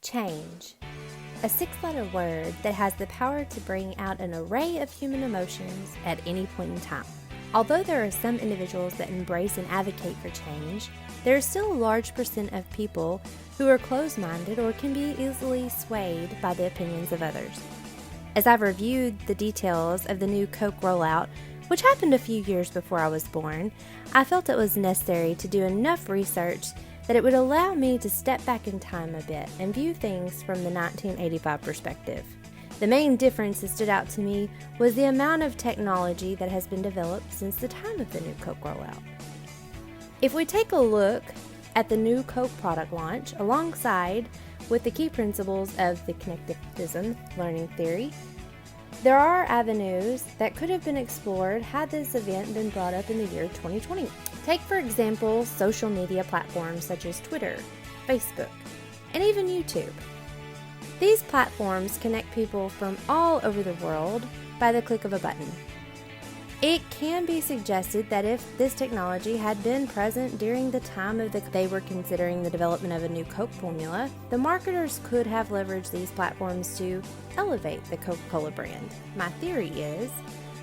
Change. A 6-letter word that has the power to bring out an array of human emotions at any point in time. Although there are some individuals that embrace and advocate for change, there is still a large percent of people who are closed-minded or can be easily swayed by the opinions of others. As I've reviewed the details of the new Coke rollout, which happened a few years before I was born, I felt it was necessary to do enough research that it would allow me to step back in time a bit and view things from the 1985 perspective. The main difference that stood out to me was the amount of technology that has been developed since the time of the new Coke rollout. If we take a look at the new Coke product launch alongside with the key principles of the connectivism learning theory, there are avenues that could have been explored had this event been brought up in the year 2020. Take, for example, social media platforms such as Twitter, Facebook, and even YouTube. These platforms connect people from all over the world by the click of a button. It can be suggested that if this technology had been present during the time they were considering the development of a new Coke formula, the marketers could have leveraged these platforms to elevate the Coca-Cola brand. My theory is,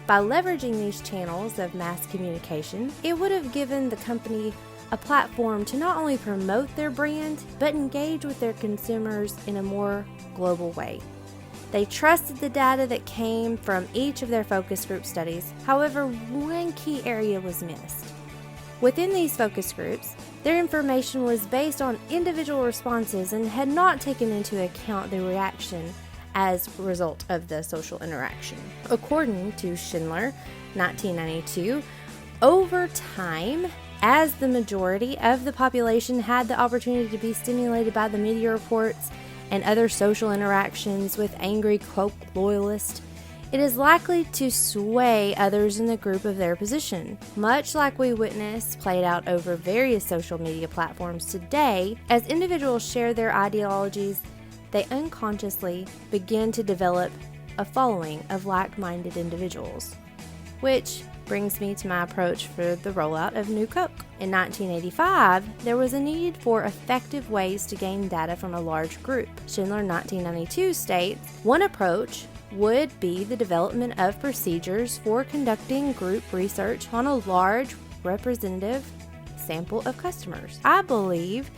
by leveraging these channels of mass communication, it would have given the company a platform to not only promote their brand, but engage with their consumers in a more global way. They trusted the data that came from each of their focus group studies. However, one key area was missed. Within these focus groups, their information was based on individual responses and had not taken into account the reaction as a result of the social interaction. According to Schindler, 1992, over time, as the majority of the population had the opportunity to be stimulated by the media reports and other social interactions with angry Coke loyalists, it is likely to sway others in the group of their position. Much like we witness played out over various social media platforms today, as individuals share their ideologies, they unconsciously begin to develop a following of like-minded individuals. Which brings me to my approach for the rollout of New Coke. In 1985, there was a need for effective ways to gain data from a large group. Schindler 1992 states, one approach would be the development of procedures for conducting group research on a large representative sample of customers. I believe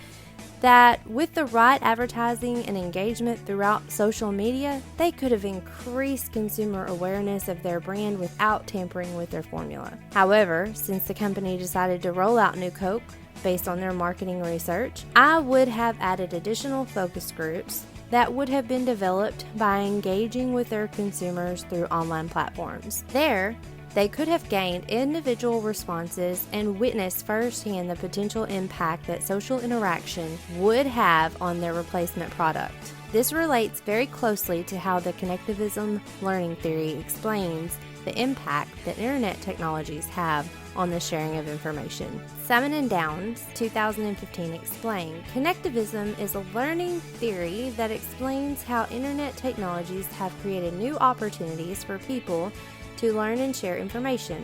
that with the right advertising and engagement throughout social media, they could have increased consumer awareness of their brand without tampering with their formula. However, since the company decided to roll out New Coke based on their marketing research, I would have added additional focus groups that would have been developed by engaging with their consumers through online platforms. There, they could have gained individual responses and witnessed firsthand the potential impact that social interaction would have on their replacement product. This relates very closely to how the connectivism learning theory explains the impact that internet technologies have on the sharing of information. Simon and Downs, 2015, explained, connectivism is a learning theory that explains how internet technologies have created new opportunities for people to learn and share information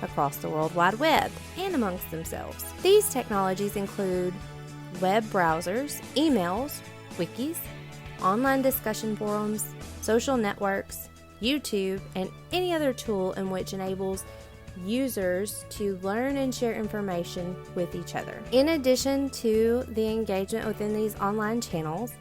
across the World Wide Web and amongst themselves. These technologies include web browsers, emails, wikis, online discussion forums, social networks, YouTube, and any other tool in which enables users to learn and share information with each other. In addition to the engagement within these online channels,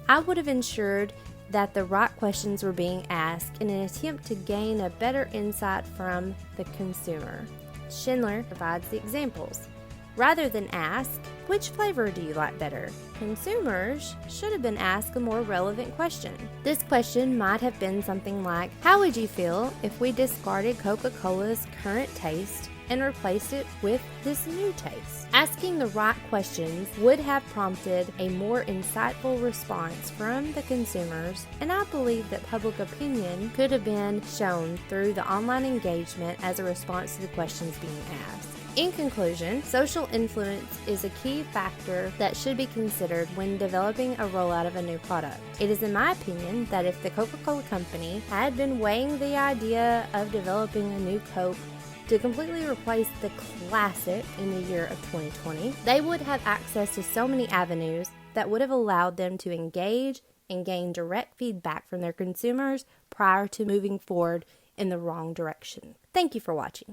I would have ensured that the right questions were being asked in an attempt to gain a better insight from the consumer. Schindler provides the examples. Rather than ask, which flavor do you like better? Consumers should have been asked a more relevant question. This question might have been something like, how would you feel if we discarded Coca-Cola's current taste and replaced it with this new taste? Asking the right questions would have prompted a more insightful response from the consumers, and I believe that public opinion could have been shown through the online engagement as a response to the questions being asked. In conclusion, social influence is a key factor that should be considered when developing a rollout of a new product. It is in my opinion that if the Coca-Cola Company had been weighing the idea of developing a new Coke to completely replace the classic in the year of 2020, they would have access to so many avenues that would have allowed them to engage and gain direct feedback from their consumers prior to moving forward in the wrong direction. Thank you for watching.